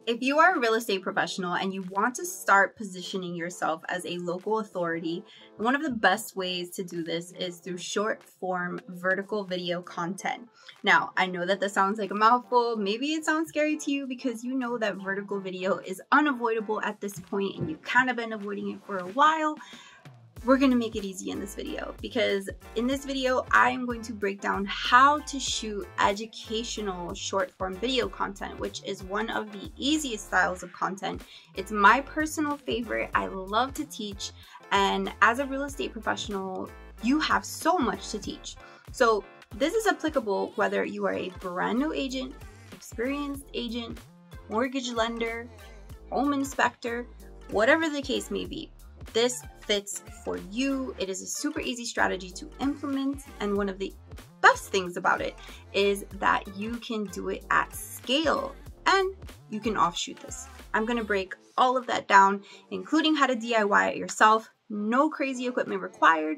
If you are a real estate professional and you want to start positioning yourself as a local authority, one of the best ways to do this is through short form vertical video content. Now, I know that this sounds like a mouthful. Maybe it sounds scary to you because you know that vertical video is unavoidable at this point and you've kind of been avoiding it for a while. We're going to make it easy in this video because in this video, I am going to break down how to shoot educational short form video content, which is one of the easiest styles of content. It's my personal favorite. I love to teach. And as a real estate professional, you have so much to teach. So this is applicable whether you are a brand new agent, experienced agent, mortgage lender, home inspector, whatever the case may be. This fits for you. It is a super easy strategy to implement, and one of the best things about it is that you can do it at scale and you can offshoot this. I'm going to break all of that down, including how to DIY it yourself, no crazy equipment required,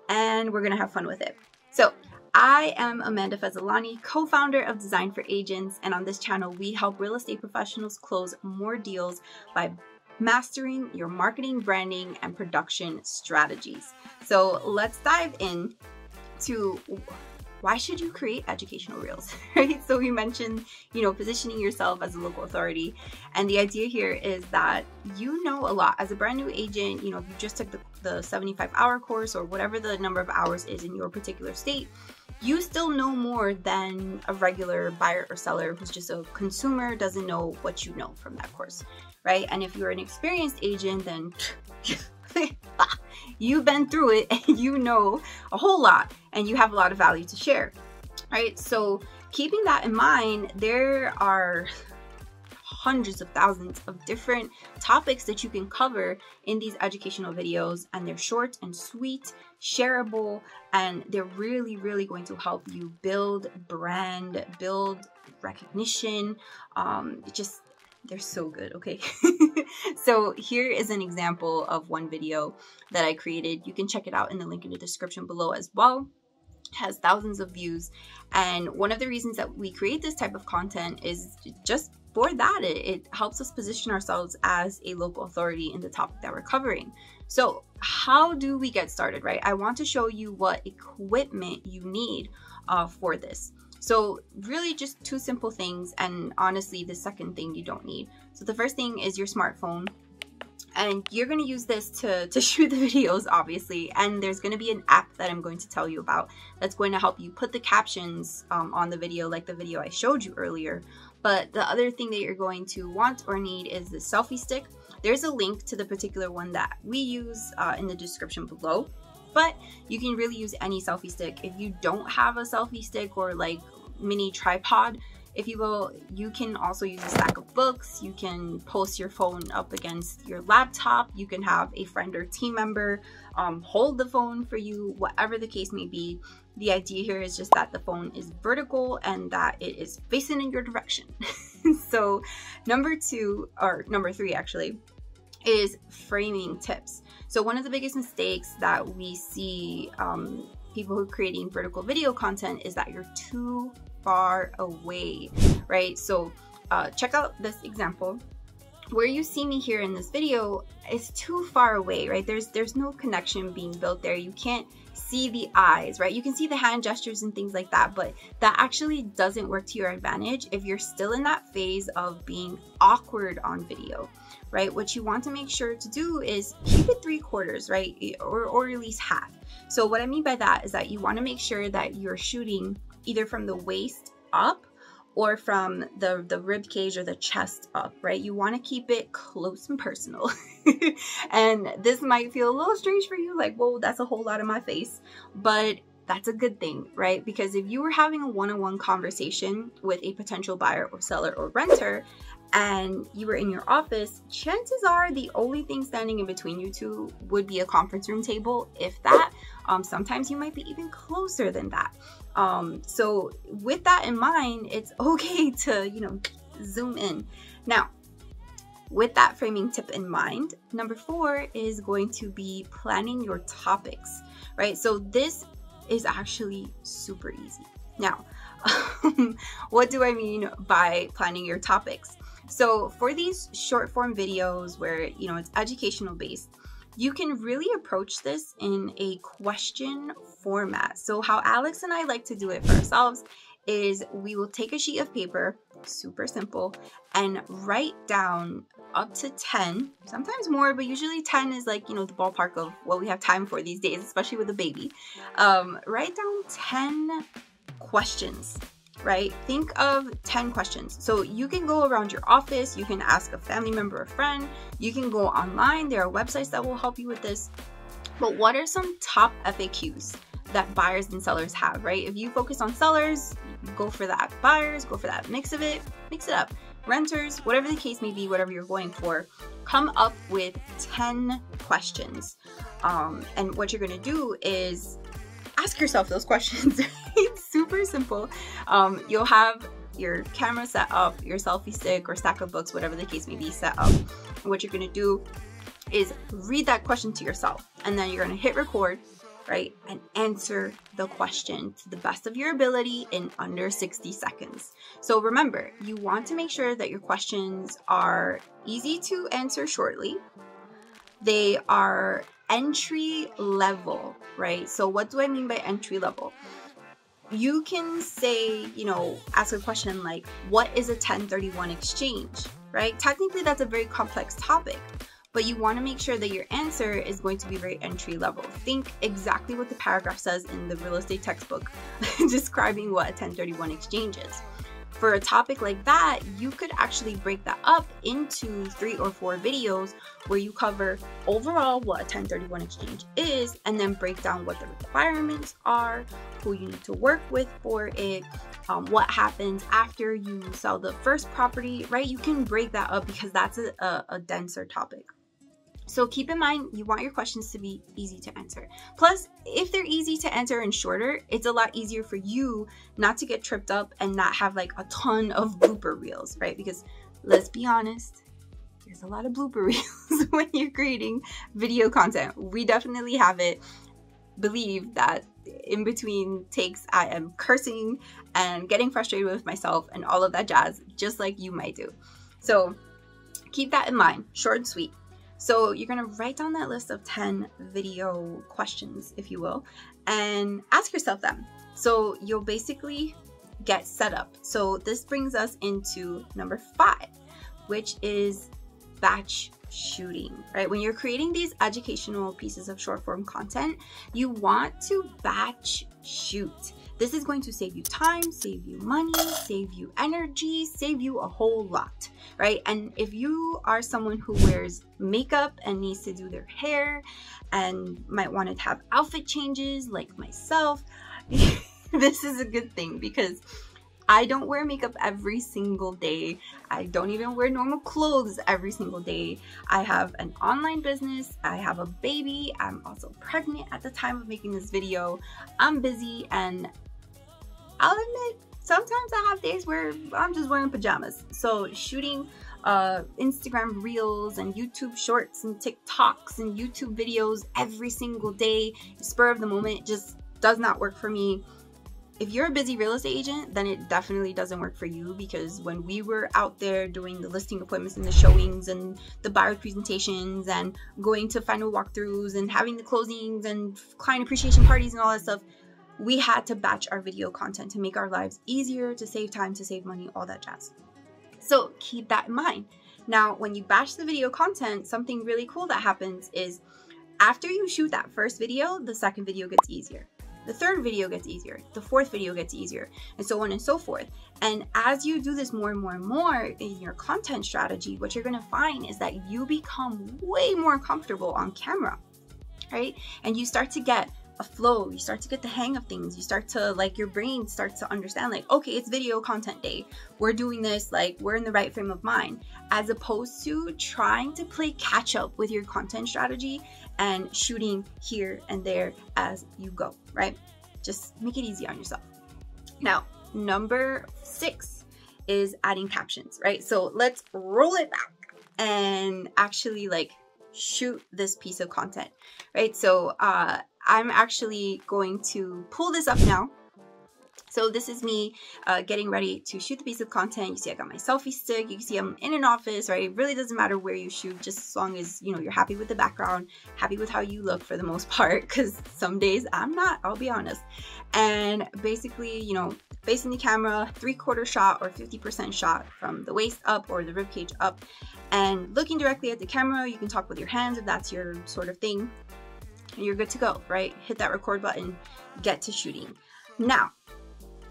and we're going to have fun with it. So I am Amanda Fezzolani, co-founder of Design for Agents, and on this channel we help real estate professionals close more deals by mastering your marketing, branding, and production strategies. So let's dive in to why should you create educational reels, right? So we mentioned, positioning yourself as a local authority. And the idea here is that you know a lot as a brand new agent. If you just took the 75-hour course or whatever the number of hours is in your particular state, you still know more than a regular buyer or seller who's just a consumer, doesn't know what you know from that course, right? And if you're an experienced agent, then you've been through it and you know a whole lot and you have a lot of value to share, right? So keeping that in mind, there are hundreds of thousands of different topics that you can cover in these educational videos, and they're short and sweet, shareable, and they're really, really going to help you build brand, build recognition. They're so good, okay? So here is an example of one video that I created. You can check it out in the link in the description below as well. It has thousands of views. And one of the reasons that we create this type of content is just for that. It helps us position ourselves as a local authority in the topic that we're covering. So how do we get started, right? I want to show you what equipment you need for this. So really just two simple things, and honestly the second thing you don't need. So the first thing is your smartphone, and you're going to use this to shoot the videos, obviously, and there's going to be an app that I'm going to tell you about that's going to help you put the captions on the video, like the video I showed you earlier. But the other thing that you're going to want or need is the selfie stick. There's a link to the particular one that we use in the description below. But you can really use any selfie stick. If you don't have a selfie stick or like mini tripod, if you will, you can also use a stack of books. You can post your phone up against your laptop. You can have a friend or team member hold the phone for you, whatever the case may be. The idea here is just that the phone is vertical and that it is facing in your direction. So number three actually is framing tips. So one of the biggest mistakes that we see people who are creating vertical video content is that you're too far away, right? So check out this example. Where you see me here in this video is too far away, right? There's no connection being built there. You can't see the eyes, right? You can see the hand gestures and things like that, but that actually doesn't work to your advantage if you're still in that phase of being awkward on video, right? What you want to make sure to do is keep it 3/4, right? Or at least half. So what I mean by that is that you want to make sure that you're shooting either from the waist up or from the rib cage or the chest up, right? You want to keep it close and personal. And this might feel a little strange for you, like, whoa, that's a whole lot of my face, but that's a good thing, right? Because if you were having a one-on-one conversation with a potential buyer or seller or renter and you were in your office, chances are the only thing standing in between you two would be a conference room table, if that. Sometimes you might be even closer than that. So with that in mind, it's okay to, zoom in. Now, with that framing tip in mind, number 4 is going to be planning your topics, right? So this is actually super easy. Now, what do I mean by planning your topics? So for these short form videos where, you know, it's educational based, you can really approach this in a question format. So how Alex and I like to do it for ourselves is we will take a sheet of paper, super simple, and write down up to 10, sometimes more, but usually 10 is like, you know, the ballpark of what we have time for these days, especially with a baby. Write down 10 questions, right? Think of 10 questions. So you can go around your office, you can ask a family member or friend, you can go online, there are websites that will help you with this. But what are some top FAQs that buyers and sellers have, right? If you focus on sellers, go for that. Buyers, go for that. Mix it up. Renters, whatever the case may be, whatever you're going for, come up with 10 questions. And what you're gonna do is ask yourself those questions. It's super simple. You'll have your camera set up, your selfie stick or stack of books, whatever the case may be, set up. And what you're gonna do is read that question to yourself, and then you're gonna hit record, right? And answer the question to the best of your ability in under 60 seconds. So remember, you want to make sure that your questions are easy to answer shortly. They are entry level, right? So what do I mean by entry level? You can say, you know, ask a question like, what is a 1031 exchange, right? Technically, that's a very complex topic, but you want to make sure that your answer is going to be very entry level. Think exactly what the paragraph says in the real estate textbook describing what a 1031 exchange is. For a topic like that, you could actually break that up into 3 or 4 videos where you cover overall what a 1031 exchange is, and then break down what the requirements are, who you need to work with for it, what happens after you sell the first property, right? You can break that up because that's a denser topic. So keep in mind, you want your questions to be easy to answer. Plus, if they're easy to answer and shorter, it's a lot easier for you not to get tripped up and not have like a ton of blooper reels, right? Because let's be honest, there's a lot of blooper reels when you're creating video content. We definitely have it. Believe that in between takes, I am cursing and getting frustrated with myself and all of that jazz, just like you might do. So keep that in mind, short and sweet. So you're going to write down that list of 10 video questions, if you will, and ask yourself them. So you'll basically get set up. So this brings us into number 5, which is batch shooting, right? When you're creating these educational pieces of short form content, you want to batch shoot. This is going to save you time, save you money, save you energy, save you a whole lot, right? And if you are someone who wears makeup and needs to do their hair and might want to have outfit changes like myself, this is a good thing because I don't wear makeup every single day. I don't even wear normal clothes every single day. I have an online business. I have a baby. I'm also pregnant at the time of making this video. I'm busy, and I'll admit, sometimes I have days where I'm just wearing pajamas. So shooting Instagram reels and YouTube shorts and TikToks and YouTube videos every single day, spur of the moment, just does not work for me. If you're a busy real estate agent, then it definitely doesn't work for you, because when we were out there doing the listing appointments and the showings and the buyer presentations and going to final walkthroughs and having the closings and client appreciation parties and all that stuff, we had to batch our video content to make our lives easier, to save time, to save money, all that jazz. So keep that in mind. Now, when you batch the video content, something really cool that happens is after you shoot that first video, the second video gets easier. The third video gets easier, the fourth video gets easier, and so on and so forth. And as you do this more and more and more in your content strategy, what you're gonna find is that you become way more comfortable on camera, right? And you start to get a flow, you start to get the hang of things, you start to, like, your brain starts to understand, like, okay, it's video content day, we're doing this, like, we're in the right frame of mind, as opposed to trying to play catch up with your content strategy and shooting here and there as you go, right? Just make it easy on yourself. Now, number 6 is adding captions, right? So let's roll it back and actually like shoot this piece of content, right? So I'm actually going to pull this up now So this is me getting ready to shoot the piece of content. You see I got my selfie stick. You can see I'm in an office, right? It really doesn't matter where you shoot, just as long as, you know, you're happy with the background, happy with how you look for the most part, because some days I'm not, I'll be honest. And basically, you know, facing the camera, 3/4 shot or 50% shot from the waist up or the ribcage up, and looking directly at the camera. You can talk with your hands if that's your sort of thing. And you're good to go, right? Hit that record button, get to shooting. Now,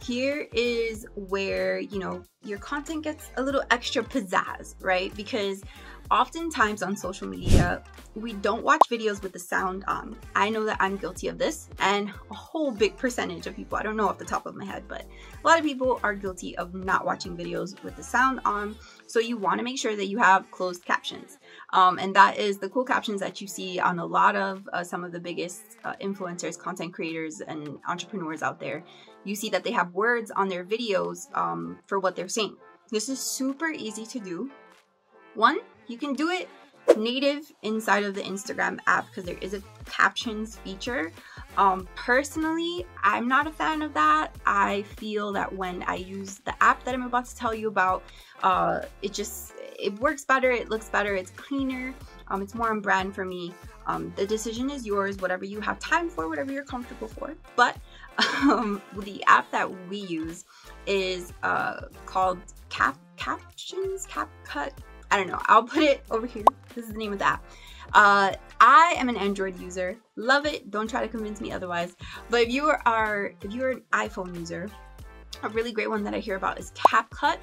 here is where, you know, your content gets a little extra pizzazz, right? Because oftentimes on social media, we don't watch videos with the sound on. I know that I'm guilty of this, and a whole big percentage of people, I don't know off the top of my head, but a lot of people are guilty of not watching videos with the sound on. So you want to make sure that you have closed captions. And that is the cool captions that you see on a lot of some of the biggest influencers, content creators, and entrepreneurs out there. You see that they have words on their videos for what they're saying. This is super easy to do. One, you can do it native inside of the Instagram app because there is a captions feature. Personally, I'm not a fan of that. I feel that when I use the app that I'm about to tell you about, it works better, it looks better, it's cleaner, it's more on brand for me. The decision is yours, whatever you have time for, whatever you're comfortable for. But the app that we use is called Captions, CapCut. I don't know. I'll put it over here. This is the name of the app. I am an Android user. Love it. Don't try to convince me otherwise. But if you're an iPhone user, a really great one that I hear about is CapCut,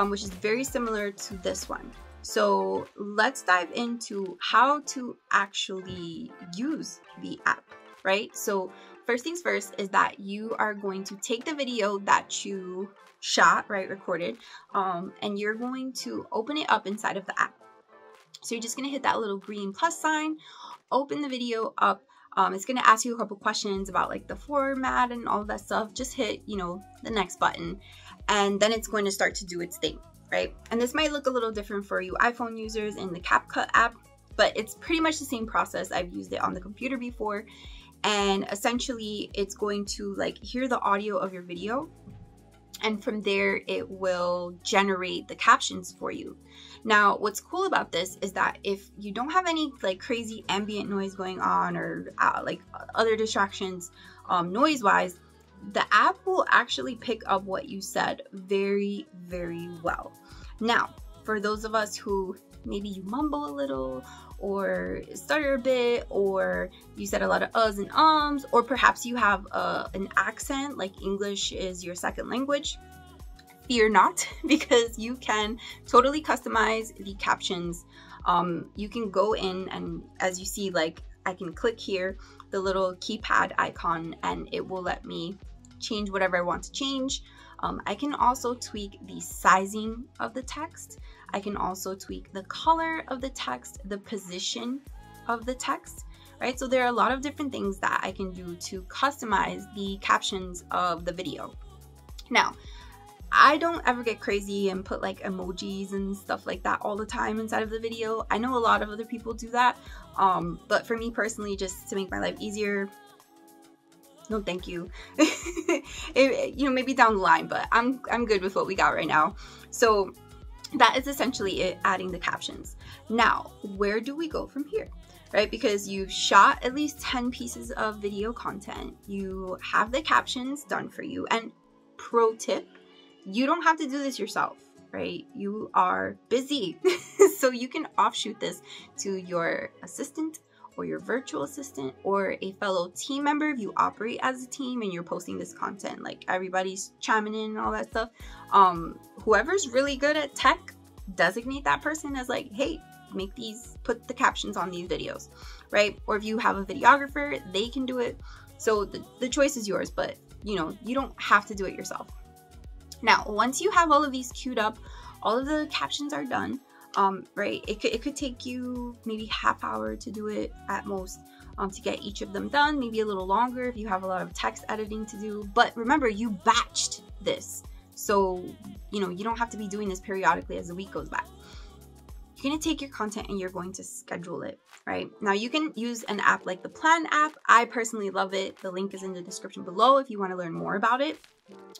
which is very similar to this one. So let's dive into how to actually use the app, right? So first things first is that you are going to take the video that you shot, right, recorded, and you're going to open it up inside of the app. So you're just going to hit that little green plus sign, open the video up. It's going to ask you a couple questions about like the format and all of that stuff. Just hit, you know, the next button, and then it's going to start to do its thing, right? And this might look a little different for you iPhone users in the CapCut app, but it's pretty much the same process. I've used it on the computer before, and essentially it's going to like hear the audio of your video, and from there it will generate the captions for you. Now, what's cool about this is that if you don't have any like crazy ambient noise going on or like other distractions noise wise, the app will actually pick up what you said very, very well. Now, for those of us who maybe you mumble a little or stutter a bit, or you said a lot of uhs and ums, or perhaps you have an accent, like English is your second language, fear not, because you can totally customize the captions. You can go in and, as you see, like I can click here, the little keypad icon, and it will let me change whatever I want to change. I can also tweak the sizing of the text. I can also tweak the color of the text, the position of the text, right? So there are a lot of different things that I can do to customize the captions of the video. Now, I don't ever get crazy and put like emojis and stuff like that all the time inside of the video. I know a lot of other people do that, but for me personally, just to make my life easier, no thank you. You know, maybe down the line, but I'm good with what we got right now. So that is essentially it, adding the captions. Now, where do we go from here? Right? Because you've shot at least 10 pieces of video content. You have the captions done for you. And pro tip, you don't have to do this yourself, right? You are busy. So you can offshoot this to your assistant or your virtual assistant or a fellow team member if you operate as a team and you're posting this content, like everybody's chiming in and all that stuff. Whoever's really good at tech, designate that person as like, hey, make these, put the captions on these videos, right? Or if you have a videographer, they can do it. So the choice is yours, but you know, you don't have to do it yourself. Now, once you have all of these queued up, all of the captions are done, right? It could take you maybe half hour to do it at most, to get each of them done, maybe a little longer if you have a lot of text editing to do. But remember, you batched this. So, you know, you don't have to be doing this periodically as the week goes by. You're going to take your content and you're going to schedule it, right? Now, you can use an app like the Plan app. I personally love it. The link is in the description below if you want to learn more about it.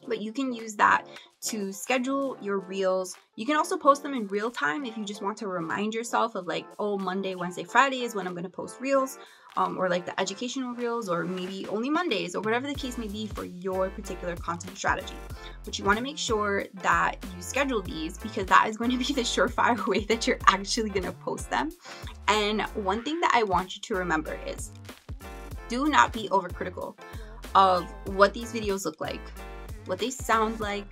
but you can use that to schedule your reels. You can also post them in real time if you just want to remind yourself of like, oh, Monday, Wednesday, Friday is when I'm going to post reels, or like the educational reels, or maybe only Mondays, or whatever the case may be for your particular content strategy. But you want to make sure that you schedule these, because that is going to be the surefire way that you're actually going to post them. And one thing that I want you to remember is, do not be overcritical of what these videos look like, what they sound like,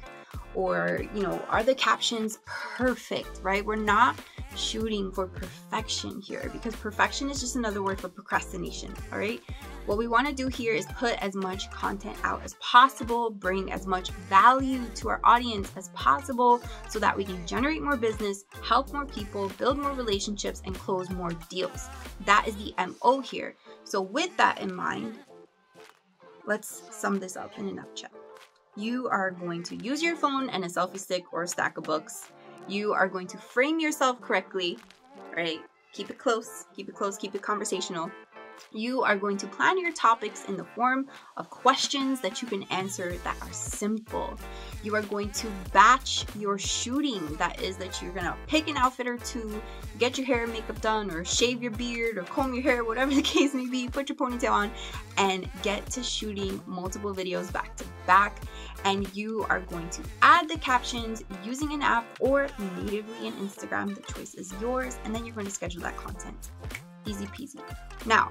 or, you know, are the captions perfect, right? We're not shooting for perfection here, because perfection is just another word for procrastination, all right? What we want to do here is put as much content out as possible, bring as much value to our audience as possible, so that we can generate more business, help more people, build more relationships, and close more deals. That is the MO here. So with that in mind, let's sum this up in a nutshell. You are going to use your phone and a selfie stick or a stack of books. You are going to frame yourself correctly, right? Keep it close, keep it conversational. You are going to plan your topics in the form of questions that you can answer that are simple. You are going to batch your shooting. That is that you're going to pick an outfit or two, get your hair and makeup done, or shave your beard, or comb your hair, whatever the case may be, put your ponytail on, and get to shooting multiple videos back to back. And you are going to add the captions using an app or natively in Instagram. The choice is yours. And then you're going to schedule that content. Easy peasy. Now,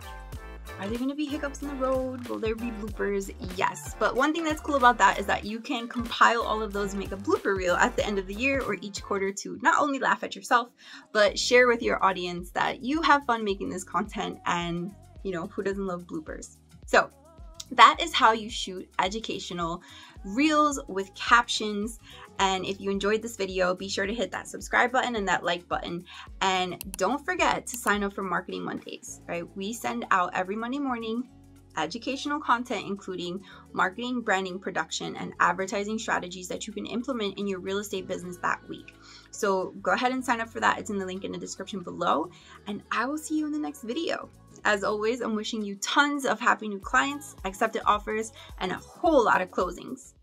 are there going to be hiccups in the road? Will there be bloopers? Yes. But one thing that's cool about that is that you can compile all of those and make a blooper reel at the end of the year or each quarter to not only laugh at yourself, but share with your audience that you have fun making this content, and, you know, who doesn't love bloopers? So that is how you shoot educational reels with captions. And if you enjoyed this video, be sure to hit that subscribe button and that like button. And don't forget to sign up for Marketing Mondays, right? We send out every Monday morning educational content, including marketing, branding, production, and advertising strategies that you can implement in your real estate business that week. So go ahead and sign up for that. It's in the link in the description below. And I will see you in the next video. As always, I'm wishing you tons of happy new clients, accepted offers, and a whole lot of closings.